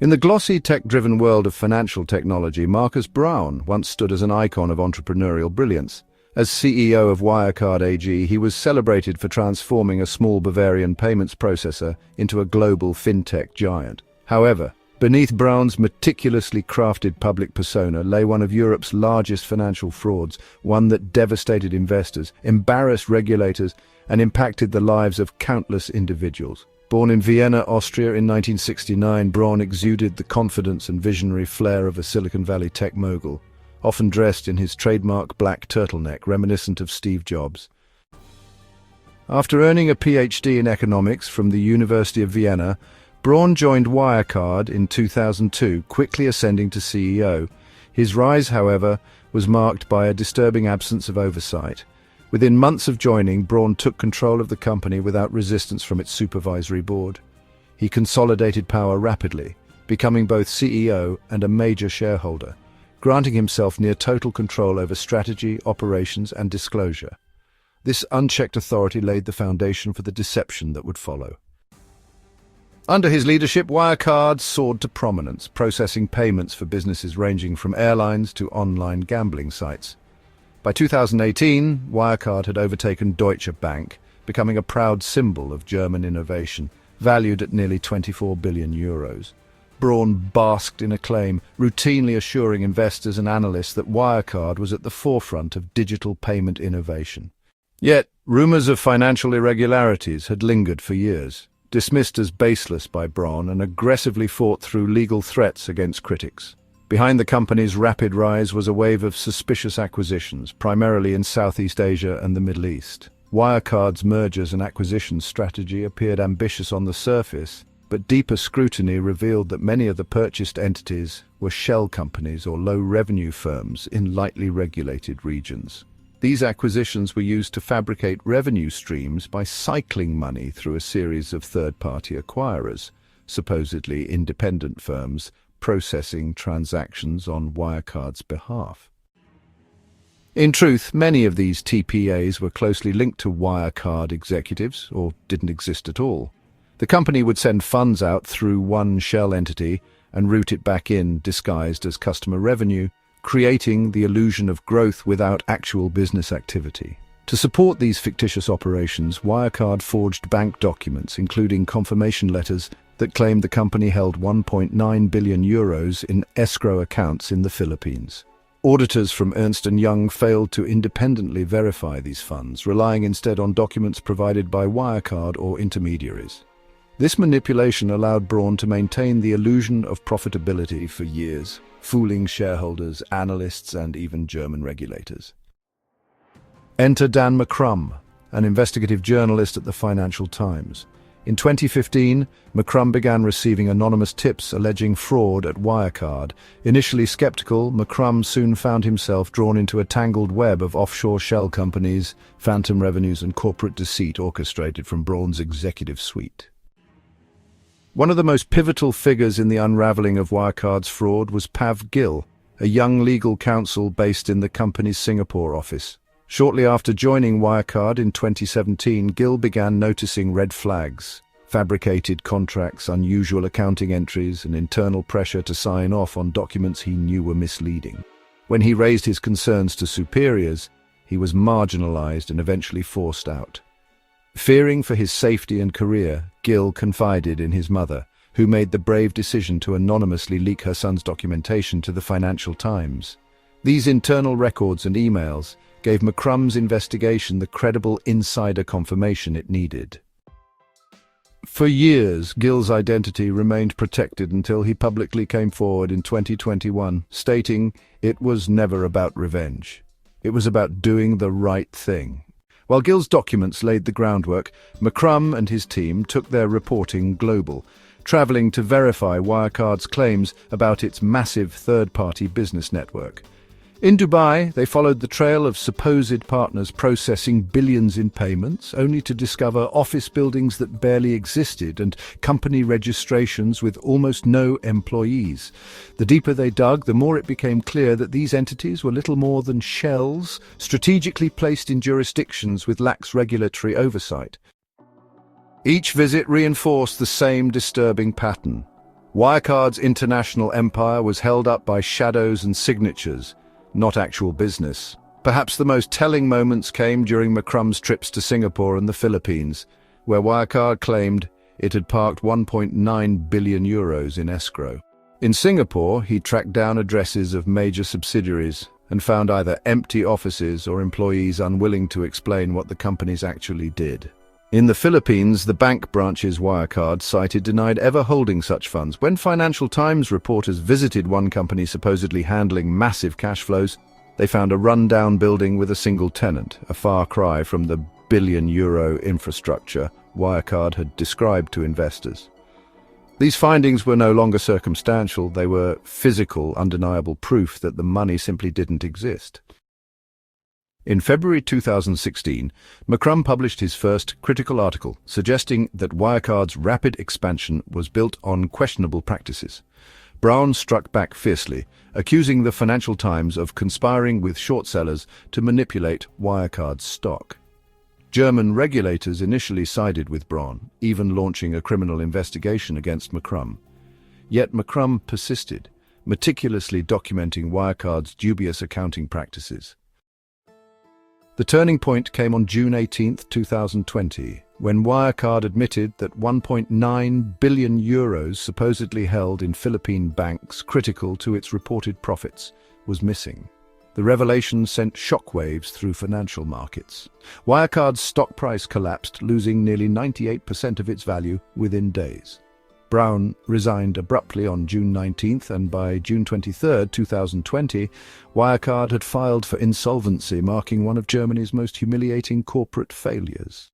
In the glossy, tech-driven world of financial technology, Markus Braun once stood as an icon of entrepreneurial brilliance. As CEO of Wirecard AG, he was celebrated for transforming a small Bavarian payments processor into a global fintech giant. However, beneath Braun's meticulously crafted public persona lay one of Europe's largest financial frauds, one that devastated investors, embarrassed regulators, and impacted the lives of countless individuals. Born in Vienna, Austria in 1969, Braun exuded the confidence and visionary flair of a Silicon Valley tech mogul, often dressed in his trademark black turtleneck, reminiscent of Steve Jobs. After earning a PhD in economics from the University of Vienna, Braun joined Wirecard in 2002, quickly ascending to CEO. His rise, however, was marked by a disturbing absence of oversight. Within months of joining, Braun took control of the company without resistance from its supervisory board. He consolidated power rapidly, becoming both CEO and a major shareholder, granting himself near total control over strategy, operations, and disclosure. This unchecked authority laid the foundation for the deception that would follow. Under his leadership, Wirecard soared to prominence, processing payments for businesses ranging from airlines to online gambling sites. By 2018, Wirecard had overtaken Deutsche Bank, becoming a proud symbol of German innovation, valued at nearly 24 billion euros. Braun basked in acclaim, routinely assuring investors and analysts that Wirecard was at the forefront of digital payment innovation. Yet, rumors of financial irregularities had lingered for years, dismissed as baseless by Braun and aggressively fought through legal threats against critics. Behind the company's rapid rise was a wave of suspicious acquisitions, primarily in Southeast Asia and the Middle East. Wirecard's mergers and acquisitions strategy appeared ambitious on the surface, but deeper scrutiny revealed that many of the purchased entities were shell companies or low-revenue firms in lightly regulated regions. These acquisitions were used to fabricate revenue streams by cycling money through a series of third-party acquirers, supposedly independent firms, processing transactions on Wirecard's behalf. In truth, many of these TPAs were closely linked to Wirecard executives, or didn't exist at all. The company would send funds out through one shell entity and route it back in, disguised as customer revenue, creating the illusion of growth without actual business activity. To support these fictitious operations, Wirecard forged bank documents, including confirmation letters that claimed the company held 1.9 billion euros in escrow accounts in the Philippines. Auditors from Ernst & Young failed to independently verify these funds, relying instead on documents provided by Wirecard or intermediaries. This manipulation allowed Braun to maintain the illusion of profitability for years, fooling shareholders, analysts, and even German regulators. Enter Dan McCrum, an investigative journalist at the Financial Times. In 2015, McCrum began receiving anonymous tips alleging fraud at Wirecard. Initially skeptical, McCrum soon found himself drawn into a tangled web of offshore shell companies, phantom revenues, and corporate deceit orchestrated from Braun's executive suite. One of the most pivotal figures in the unraveling of Wirecard's fraud was Pav Gill, a young legal counsel based in the company's Singapore office. Shortly after joining Wirecard in 2017, Gill began noticing red flags: fabricated contracts, unusual accounting entries, and internal pressure to sign off on documents he knew were misleading. When he raised his concerns to superiors, he was marginalized and eventually forced out. Fearing for his safety and career, Gill confided in his mother, who made the brave decision to anonymously leak her son's documentation to the Financial Times. These internal records and emails gave McCrum's investigation the credible insider confirmation it needed. For years, Gill's identity remained protected until he publicly came forward in 2021, stating it was never about revenge. It was about doing the right thing. While Gill's documents laid the groundwork, McCrum and his team took their reporting global, traveling to verify Wirecard's claims about its massive third-party business network. In Dubai, they followed the trail of supposed partners processing billions in payments, only to discover office buildings that barely existed and company registrations with almost no employees. The deeper they dug, the more it became clear that these entities were little more than shells, strategically placed in jurisdictions with lax regulatory oversight. Each visit reinforced the same disturbing pattern. Wirecard's international empire was held up by shadows and signatures, not actual business. Perhaps the most telling moments came during McCrum's trips to Singapore and the Philippines, where Wirecard claimed it had parked €1.9 billion in escrow. In Singapore, he tracked down addresses of major subsidiaries and found either empty offices or employees unwilling to explain what the companies actually did. In the Philippines, the bank branches Wirecard cited denied ever holding such funds. When Financial Times reporters visited one company supposedly handling massive cash flows, they found a run-down building with a single tenant, a far cry from the billion-euro infrastructure Wirecard had described to investors. These findings were no longer circumstantial, they were physical, undeniable proof that the money simply didn't exist. In February 2016, McCrum published his first critical article, suggesting that Wirecard's rapid expansion was built on questionable practices. Braun struck back fiercely, accusing the Financial Times of conspiring with short sellers to manipulate Wirecard's stock. German regulators initially sided with Braun, even launching a criminal investigation against McCrum. Yet McCrum persisted, meticulously documenting Wirecard's dubious accounting practices. The turning point came on June 18, 2020, when Wirecard admitted that €1.9 billion supposedly held in Philippine banks critical to its reported profits was missing. The revelation sent shockwaves through financial markets. Wirecard's stock price collapsed, losing nearly 98% of its value within days. Braun resigned abruptly on June 19, and by June 23, 2020, Wirecard had filed for insolvency, marking one of Germany's most humiliating corporate failures.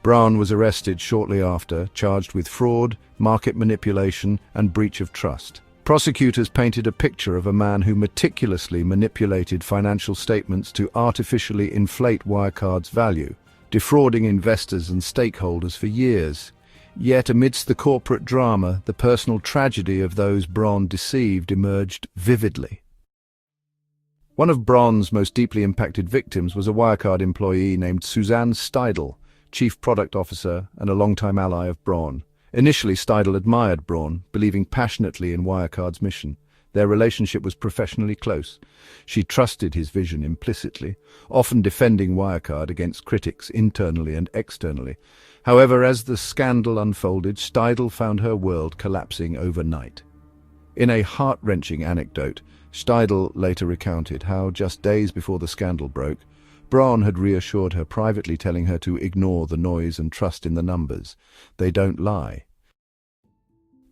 Braun was arrested shortly after, charged with fraud, market manipulation, and breach of trust. Prosecutors painted a picture of a man who meticulously manipulated financial statements to artificially inflate Wirecard's value, defrauding investors and stakeholders for years. Yet amidst the corporate drama, the personal tragedy of those Braun deceived emerged vividly. One of Braun's most deeply impacted victims was a Wirecard employee named Suzanne Steidl, chief product officer and a longtime ally of Braun. Initially, Steidl admired Braun, believing passionately in Wirecard's mission. Their relationship was professionally close. She trusted his vision implicitly, often defending Wirecard against critics internally and externally. However, as the scandal unfolded, Steidl found her world collapsing overnight. In a heart-wrenching anecdote, Steidl later recounted how, just days before the scandal broke, Braun had reassured her privately, telling her to ignore the noise and trust in the numbers. They don't lie.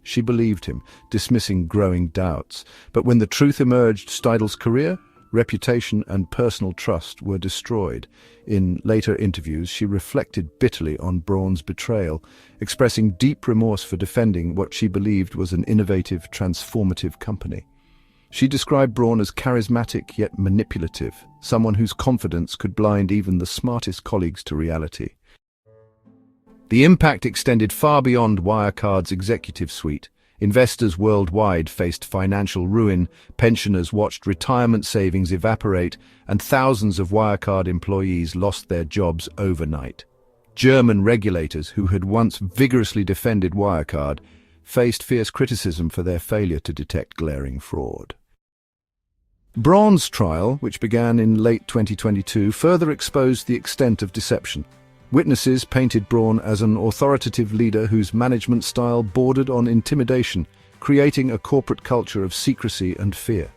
She believed him, dismissing growing doubts. But when the truth emerged, Steidl's career, reputation, and personal trust were destroyed. In later interviews, she reflected bitterly on Braun's betrayal, expressing deep remorse for defending what she believed was an innovative, transformative company. She described Braun as charismatic yet manipulative, someone whose confidence could blind even the smartest colleagues to reality. The impact extended far beyond Wirecard's executive suite. Investors worldwide faced financial ruin, pensioners watched retirement savings evaporate, and thousands of Wirecard employees lost their jobs overnight. German regulators, who had once vigorously defended Wirecard, faced fierce criticism for their failure to detect glaring fraud. Braun's trial, which began in late 2022, further exposed the extent of deception. Witnesses painted Braun as an authoritative leader whose management style bordered on intimidation, creating a corporate culture of secrecy and fear.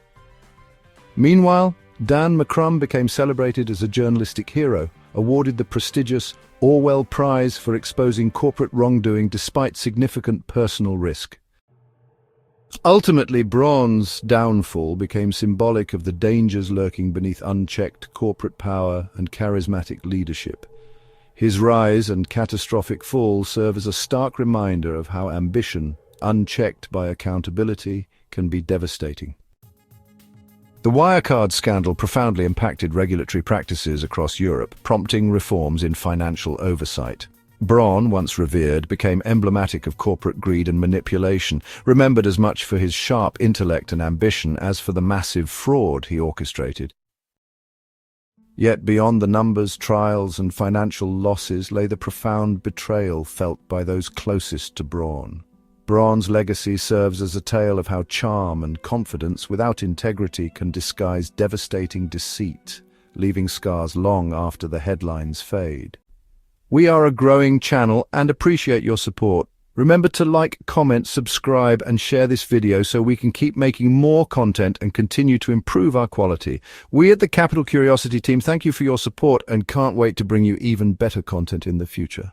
Meanwhile, Dan McCrum became celebrated as a journalistic hero, awarded the prestigious Orwell Prize for exposing corporate wrongdoing despite significant personal risk. Ultimately, Braun's downfall became symbolic of the dangers lurking beneath unchecked corporate power and charismatic leadership. His rise and catastrophic fall serve as a stark reminder of how ambition, unchecked by accountability, can be devastating. The Wirecard scandal profoundly impacted regulatory practices across Europe, prompting reforms in financial oversight. Braun, once revered, became emblematic of corporate greed and manipulation, remembered as much for his sharp intellect and ambition as for the massive fraud he orchestrated. Yet beyond the numbers, trials, and financial losses lay the profound betrayal felt by those closest to Braun. Braun's legacy serves as a tale of how charm and confidence without integrity can disguise devastating deceit, leaving scars long after the headlines fade. We are a growing channel and appreciate your support. Remember to like, comment, subscribe, and share this video so we can keep making more content and continue to improve our quality. We at the Capital Curiosity team thank you for your support and can't wait to bring you even better content in the future.